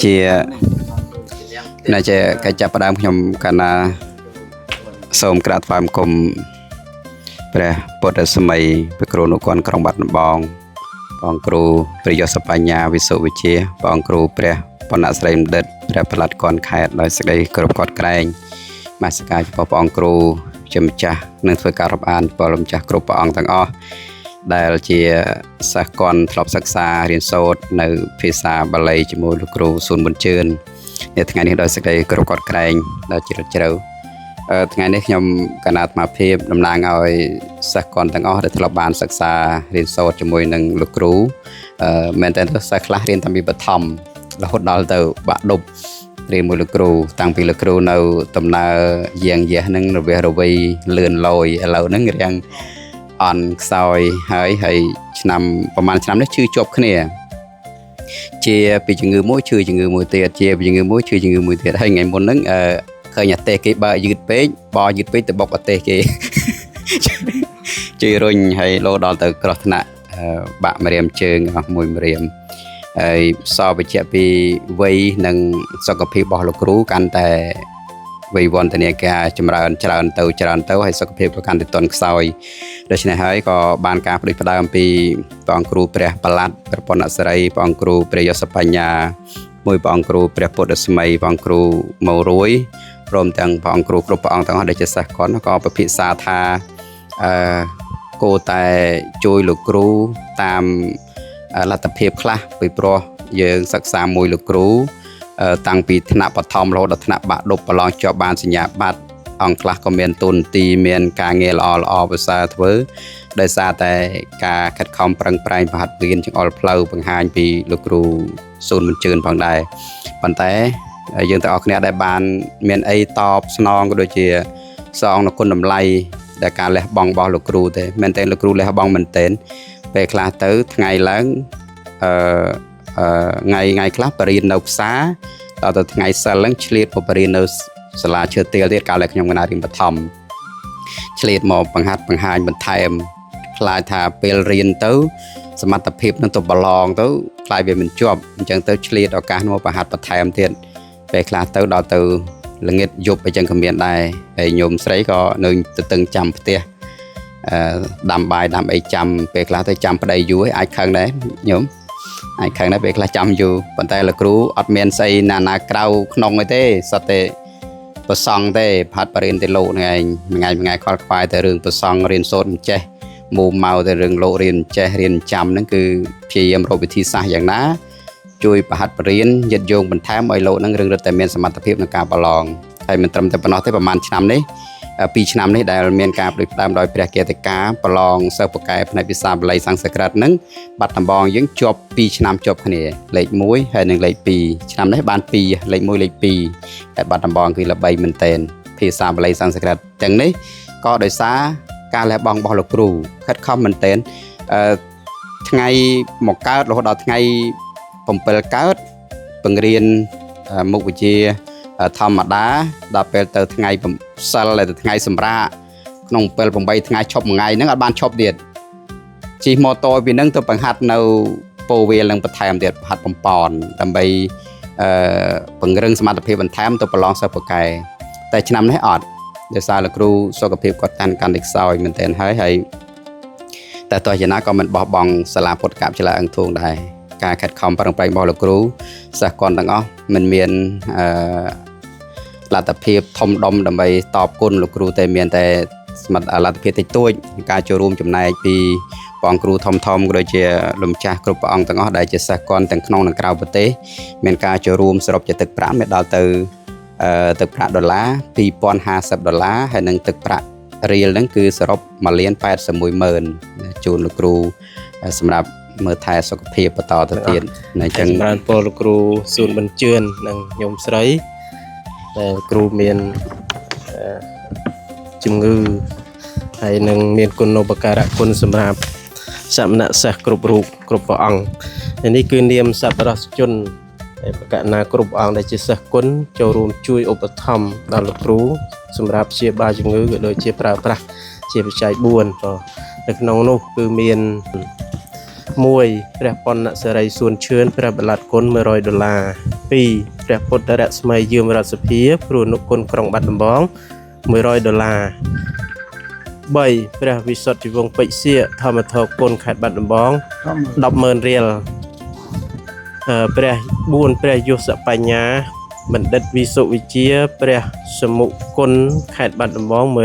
ជាណាជាកិច្ចចាប់ផ្ដើមខ្ញុំកាលណាសូមក្រាបថ្វាយបង្គំព្រះពុទ្ធសម័យព្រះគ្រូនគរក្រុងបាត់ដំបងព្រះអង្គគ្រូព្រះយសបញ្ញាវិសុវិជាព្រះអង្គគ្រូព្រះបណ្ណស្រីបណ្ឌិតព្រះប្រឡាត់កនខេត្តដោយសេចក្តីគោរពកត់ក្រែងមាសកាយចំពោះព្រះអង្គគ្រូជាម្ចាស់នឹងធ្វើការរាប់អានពលម្ចាស់គ្រប់ព្រះអង្គទាំងអស់ដែលជាសិស្សគន់ធ្លាប់សិក្សារៀនសូត្រនៅភាសាបាលីជាមួយលោកគ្រូស៊ុនប៊ុនជឿននៅថ្ងៃនេះដោយសេចក្តីគោរពកត់ក្រែងដ៏ជ្រាលជ្រៅថ្ងៃនេះខ្ញុំកណាត់អាត្មាភាពតំណាងឲ្យសិស្សគន់ទាំងអស់ដែលធ្លាប់បានសិក្សារៀនសូត្រជាមួយនឹងលោកគ្រូមែនតើសិស្សខ្លះរៀនតាំងពីបឋមរហូតដល់ទៅបាក់ឌុបរៀនមួយលោកគ្រូតាំងពីលោកគ្រូនៅដំណើរយាងយះនឹងរវេះរវីលឿនលយឥឡូវហ្នឹងរៀងអន់ខ្សោយហើយឆ្នាំប្រហែលឆ្នាំនេះឈឺជាប់គ្នាជាពីជំងឺមួយឈឺជំងឺមួយទៀតជាពីជំងឺមួយឈឺជំងឺមួយទៀតហើយថ្ងៃមុនហ្នឹងឃើញអាទេសគេបើយឺតពេកបយឺតពេកទៅបុកអាទេសគេជួយរុញហើយលោដល់ទៅក្រោះថ្នាក់បាក់ម្រាមជើងអស់មួយម្រាមហើយសបបញ្ជាក់ពីវ័យនិងសុខភាពរបស់លោកគ្រូកាន់តែវ័យវឌ្ឍនាការចម្រើនច្រើនទៅហើយសុខភាពក៏កាន់តែទន់ខ្សោយដូច្នេះហើយក៏បានការផ្ដួចផ្ដើមពីព្រះអង្គគ្រូព្រះប្រឡាត់ព្រះប៉ុណ្ណសិរីព្រះអង្គគ្រូព្រះយសបញ្ញាមួយព្រះអង្គគ្រូព្រះពុទ្ធសម័យព្រះអង្គគ្រូម៉ូរួយព្រមទាំងព្រះអង្គគ្រូគ្រប់ព្រះអង្គទាំងអស់ដែលជាសិស្សគាត់ក៏ពិភាក្សាថាគួរតែជួយលោកគ្រូតាមលទ្ធភាពខ្លះពីព្រោះយើងសិក្សាមួយលោកគ្រូតាំងពីថ្នាក់បឋមរហូតដល់ថ្នាក់បាក់ឌុបប្រឡងជាប់បានសញ្ញាបត្រអង្គខ្លះក៏មានទូនទីមានការងារល្អប្រសើរធ្វើដោយសារតែការខិតខំប្រឹងប្រែងប្រហាត់រៀនចង្អុលផ្លូវបង្ហាញពីលោកគ្រូស៊ុនប៊ុនជឿនផងដែរប៉ុន្តែយើងទាំងអស់គ្នាដែលបានមានអីតបស្នងក៏ដូចជាសងនូវគុណតម្លៃដែលការលះបង់របស់លោកគ្រូទេមែនតើលោកគ្រូលះបង់មែនទែនពេលខ្លះទៅថ្ងៃឡើងថ្ងៃខ្លះបរិញ្ញានៅផ្សារដល់ទៅថ្ងៃសិលហ្នឹងឆ្លៀតបរិញ្ញានៅសាលាឈើទាលទៀតកាលដែលខ្ញុំកណារៀនបឋមឆ្លៀតមកបង្ហាត់បង្ហាញបន្ថែមខ្លាចថាពេលរៀនទៅសមត្ថភាពនឹងទៅប្រឡងទៅខ្លាចវាមិនជាប់អញ្ចឹងទៅឆ្លៀតឱកាសមកបង្ហាត់បន្ថែមទៀតពេលខ្លះទៅដល់ទៅល្ងាចយប់អញ្ចឹងក៏មានដែរហើយញោមស្រីក៏នៅទៅតឹងចាំផ្ទះដាំបាយដាំអីចាំពេលខ្លះទៅចាំប្តីយូរឲ្យអាចខឹងដែរញោមអាចខឹងដែរពេលខ្លះចាំយូរប៉ុន្តែលោកគ្រូអត់មានស្អីណាក្រៅក្នុងអីទេសុទ្ធតែប្រសង់ទេផាត់បរិញ្ញាទៅលោកហ្នឹងឯងថ្ងៃខលខ្វាយតែរឿងប្រសង់រៀនសូត្រមិនចេះមូម៉ៅតែរឿងលោករៀនចេះរៀនចាំហ្នឹងគឺព្យាយាមរកវិធីសាស្ត្រយ៉ាងណាជួយប្រហាត់បរិញ្ញាយិតយងបន្ថែមឲ្យលោកហ្នឹងរឿងរឹតតែមានសមត្ថភាពក្នុងការប្រឡងហើយមិនត្រឹមតែប៉ុណ្ណោះទេប្រហែលឆ្នាំនេះ2ឆ្នាំនេះដែលមានការផ្ដួចផ្ដើមដោយព្រះកេតិកាប្រឡងសិស្សបកែផ្នែកភាសាបាលីសំស្ក្រឹតហ្នឹងបាត់ដំបងយើងជាប់2ឆ្នាំជាប់គ្នាលេខ1ហើយនិងលេខ2ឆ្នាំនេះបាន2លេខ1លេខ2តែបាត់ដំបងគឺល្បីមែនទែនភាសាបាលីសំស្ក្រឹតទាំងនេះក៏ដោយសារការលះបង់របស់លោកគ្រូខិតខំមែនទែនថ្ងៃមកកើតរហូតដល់ថ្ងៃ7កើតបង្រៀនមុខវិជ្ជាធម្មតាដល់ពេលទៅថ្ងៃសិលទៅថ្ងៃសម្រាកក្នុង7 8ថ្ងៃឈប់មួយថ្ងៃហ្នឹងអត់បានឈប់ទៀតជិះម៉ូតូពីហ្នឹងទៅបង្ហាត់នៅ ពោវាឡើងបន្ថែមទៀតហាត់បំប៉នដើម្បីពង្រឹងសមត្ថភាពបន្ថែមទៅប្រឡងសិស្សពូកែតែឆ្នាំនេះអត់ដោយសារលោកគ្រូសុខភាពគាត់កាន់តែខ្សោយមែនទែនហើយតែទោះយ៉ាងណាក៏មិនបោះបង់សាលាពុទ្ធកាបចលាអង្គធួងដែរការខិតខំប្រឹងប្រែងរបស់លោកគ្រូសិស្សគាត់ទាំងអស់មិនមានលទ្ធភាពធំដុំដើម្បីតបគុណលោកគ្រូតែមានតែសមត្ថលទ្ធភាពតិចតួចការចូលរួមចំណែកពីបងគ្រូធំក៏ដូចជាលំចាស់គ្រប់ព្រះអង្គទាំងអស់ដែលជាសិស្សគាត់ទាំងក្នុងនិងក្រៅប្រទេសមានការចូលរួមសរុបជាទឹកប្រាក់មានដល់ទៅទឹកប្រាក់ដុល្លារ$2050ហើយនិងទឹកប្រាក់រៀលហ្នឹងគឺសរុប1,81,000ជូនលោកគ្រូសម្រាប់មើលថែសុខភាពបន្តទៅទៀតអញ្ចឹងបានពលលោកគ្រូសួនបញ្ជឿននិងញោមស្រីដែលគ្រូមានជំងឺហើយនឹងមានគុណូបការៈគុណសម្រាប់សមណសិស្សគ្រប់រូបគ្រប់ព្រះអង្គហើយនេះគឺនាមសប្បុរសជនដែលប្រកាសណាគ្រប់អង្គដែលជាសិស្សគុណចូលរួមជួយឧបត្ថម្ភដល់លោកគ្រូសម្រាប់ព្យាបាលជំងឺក៏ដូចជាប្រើប្រាស់ជាបច្ច័យ4ក៏នៅក្នុងនោះគឺមាន1ព្រះប៉ុណ្ណសិរីសួនឈឿនព្រះបល័តគុណ$100 2ព្រះពុទ្ធរស្មីយាមរដ្ឋសភាព្រោះនុគុណក្រុងបាត់ដំបង$100 3ព្រះវិសុទ្ធិវង្សពេជ្រសៀកធម្មធរគុណខេត្តបាត់ដំបង$10,000រៀលព្រះ4ព្រះយុសបញ្ញាបណ្ឌិតវិសុវិជាព្រះសមុគុណខេត្តបាត់ដំបង$100 5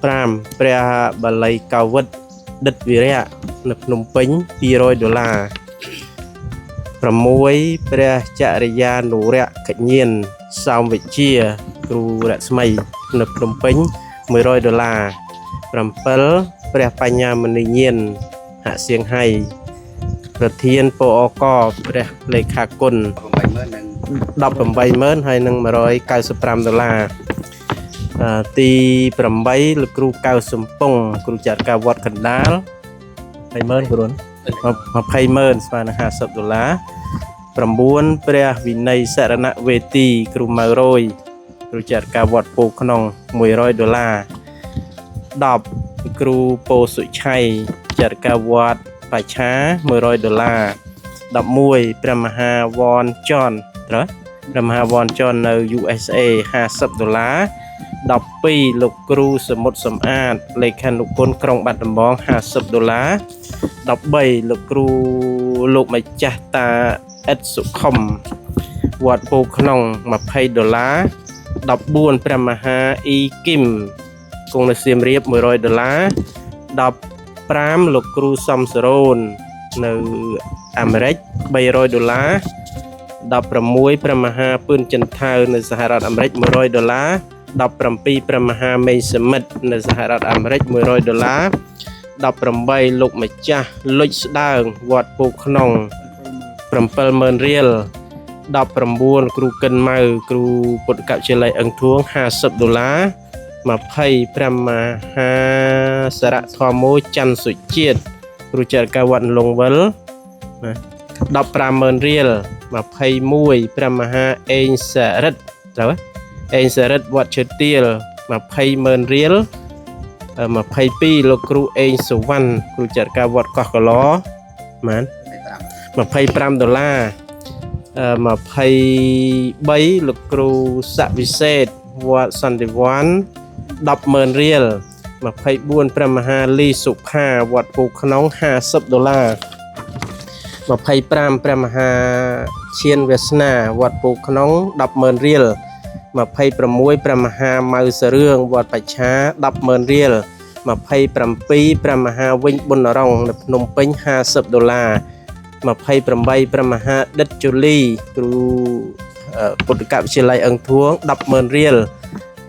ព្រះបាលីកៅវិតដិតវិរៈនៅភ្នំពេញ$200 6ព្រះចរិយានុរៈកញ្ញានសោមវិជាគ្រូរស្មីនៅភ្នំពេញ$100 7ព្រះបញ្ញាមនីញានហាក់សៀងហៃប្រធានពអកព្រះលេខាគុណ$18,000ហើយនឹង$195ទី8លោកគ្រូកៅសំពងគ្រូចាត់ការវត្តកណ្ដាល$20,000គ្រូ$20,000ស្មើនឹង$50 9ព្រះវិន័យសរណវេទីគ្រូម៉ៅរយគ្រូចាត់ការវត្តពោក្នុង$100 10គ្រូពោសុឆៃចាត់ការវត្តបច្ឆា$100 11ព្រះមហាវ៉នចនត្រូវព្រះមហាវ៉នចននៅ USA $50 12លោកគ្រូសមុទ្រសំអាតលេខានុគុណក្រុងបាត់ដំបង$50 13លោកគ្រូលោកម្ចាស់តាអិតសុខុមវត្តពោក្នុង$20 14ព្រះមហាអ៊ីគឹមគង់នៅសៀមរាប$100 15លោកគ្រូសំសរននៅអាមេរិក$300 16ព្រះមហាពឿនចិនថៅនៅសហរដ្ឋអាមេរិក$100 17ព្រះមហាមេសមិទ្ធនៅសហរដ្ឋអាមេរិក$100 18លោកម្ចាស់លុចស្ដើងវត្តពោក្នុង$7,000រៀល19គ្រូកិនម៉ៅគ្រូពុទ្ធកវិទ្យាល័យអង្គធួង$50 20ព្រះមហាសារៈធម្មោច័ន្ទសុជាតិគ្រូចាត់ការវត្តលងវិល$15,000រៀល21ព្រះមហាអេងសរិទ្ធត្រូវអេងសរិទ្ធវត្តឈើទាល$20,000រៀល22លោកគ្រូអេងសុវណ្ណគ្រូចាត់ការវត្តកោះកឡបាន$25 23លោកគ្រូសវិសេតវត្តសន្តិវ័ន$10,000រៀល24ព្រះមហាលីសុផាវត្តពូក្នុង$50 25ព្រះមហាឈានវាសនាវត្តពូក្នុង$10,000រៀល26ព្រះមហាម៉ៅសរឿងវត្តបច្ឆា$10,000រៀល27ព្រះមហាវិញប៊ុនរងនៅភ្នំពេញ$50 28ព្រះមហាដិតជូលីគ្រូពុទ្ធកវិទ្យាល័យអង្គធួង$10,000រៀល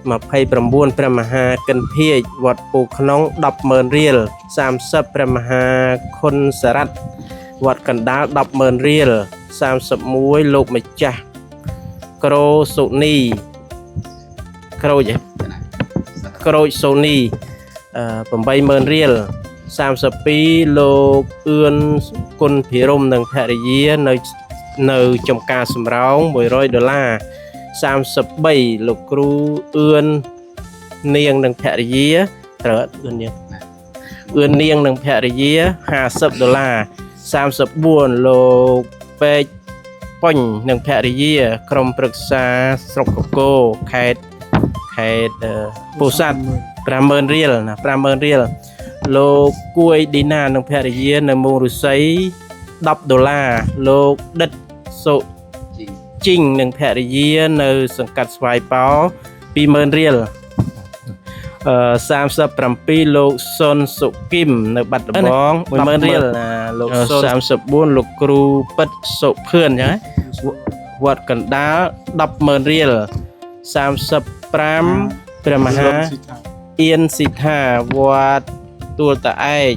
29ព្រះមហាកិនភាជវត្តពូក្នុង$10,000រៀល30ព្រះមហាខុនសារ៉ាត់វត្តកណ្ដាល$10,000រៀល31លោកម្ចាស់ក្រូសូនីក្រូចសូនី$8,000រៀល32លោកអឿនគុណភិរមនិងភរិយានៅចំការសំរោង$100 33លោកគ្រូអឿននាងនិងភរិយាត្រូវអឿននាងនិងភរិយា$50 34លោកពេកប៉ុញនិងភរិយាក្រុមប្រឹក្សាស្រុកកកូខេត្តពោធិ៍សាត់ 50000 រៀលណា 50000 រៀលលោកគួយឌីណានិងភរិយានៅមូលរុស័យ$10លោកដិតសុជីងនិងភរិយានៅសង្កាត់ស្វាយប៉ោ20000 រៀល37លោកសុនសុគឹមនៅបាត់ដំបង10000 រៀលណាលោកសុន34លោកគ្រូពិតសុភឿនអញ្ចឹងវត្តកណ្ដាល100,000 រៀល35ព្រះមហាអៀនស៊ីថាវត្តទួលតាឯក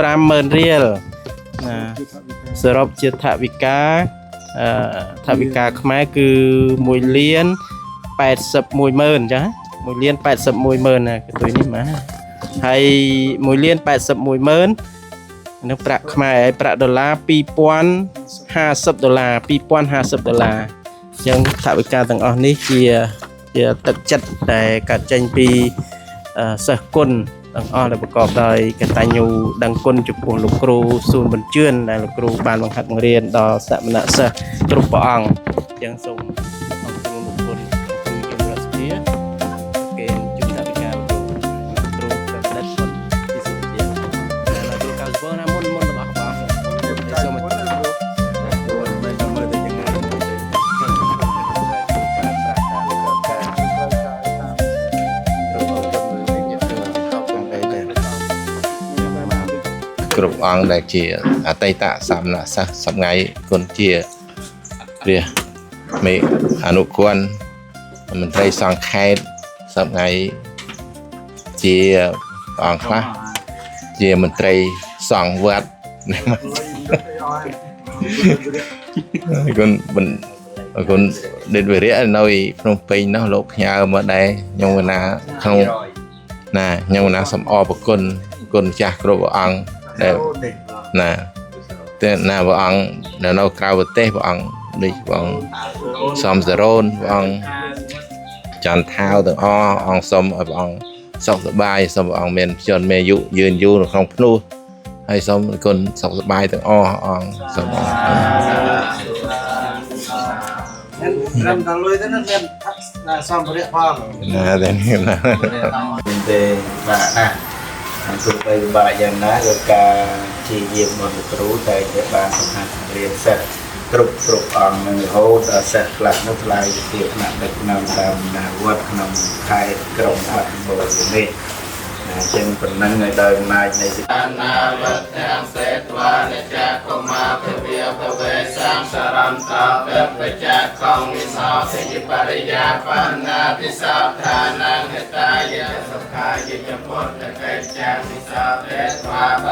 50000 រៀលណាសរុបជាថវិកាខ្មែរគឺ1,81,000អញ្ចឹង1,81,000ណាគឺនេះមកហើយ1,81,000នឹងប្រាក់ខ្មែរហើយប្រាក់ដុល្លារ$2,050 អញ្ចឹងថវិកាទាំងអស់នេះជាទឹកចិត្តដែលកាត់ចេញពីសិស្សគុណទាំងអស់ដែលប្រកបដោយកតញ្ញូដឹងគុណចំពោះលោកគ្រូសួនបញ្ជឿនដែលលោកគ្រូបានបង្ហាត់បង្រៀនដល់សមណសិស្សគ្រប់ព្រះអង្គអញ្ចឹងសូមអរគុណលោកគ្រូជំរាបសួរគេជួយថវិកាលោកគ្រូប្រឌិតគុណពីសុជាហើយលោកគ្រូកៅសពណាមុនរបស់បងសូមគ្រប់អង្គដែលជាអតីតសមណសិស្សសប្ងៃគុណជាព្រះមេអនុគុណមន្ត្រីសង្ឃខេត្តសប្ងៃជាអង្គខ្លះជាមន្ត្រីសង្ឃវត្តគុណដេតវិរៈនៅភ្នំពេញនោះលោកផ្ញើមកដែរខ្ញុំណាក្នុងណាខ្ញុំណាសំអរប្រគុណគុណម្ចាស់គ្រប់ព្រះអង្គដែលណាតែណាព្រះអង្គនៅក្រៅប្រទេសព្រះអង្គដូចព្រះអង្គសំសរោនព្រះអង្គចន្ទថាវទាំងអង្គសូមឲ្យព្រះអង្គសុខសប្បាយសូមព្រះអង្គមានជនមានអាយុយឺនយូរនៅក្នុងភ្នោះហើយសូមគុណសុខសប្បាយទាំងអង្គសូមត្រឹមតែលុយទៅនឹងមានសម្ភារៈផងណាតែនេះណាទេបាទណាទោះបីបាក់យ៉ាងណាក៏ការជាយាមរបស់គ្រូតែជាបានបង្ហាត់រៀនសិស្សគ្រប់អង្គនឹងរហូតដល់សិស្សខ្លះនោះថ្លៃជាថ្នាក់ដឹកនាំតាមណាវត្តក្នុងខេត្តក្រុងអភិបាលនេះចឹងប៉ុណ្ណឹងឲ្យដោយអំណាចនៃសិទ្ធិណាវត្តទាំងសេតវ៉ានិច្ចកុមារពវិភវេសំសរន្តបបច្ចៈកងវិសោសិយបរិយាបណ្ណាពិសោថានាហេតាយសុខាយិពុទ្ធកេចាពិសោទេស្វាប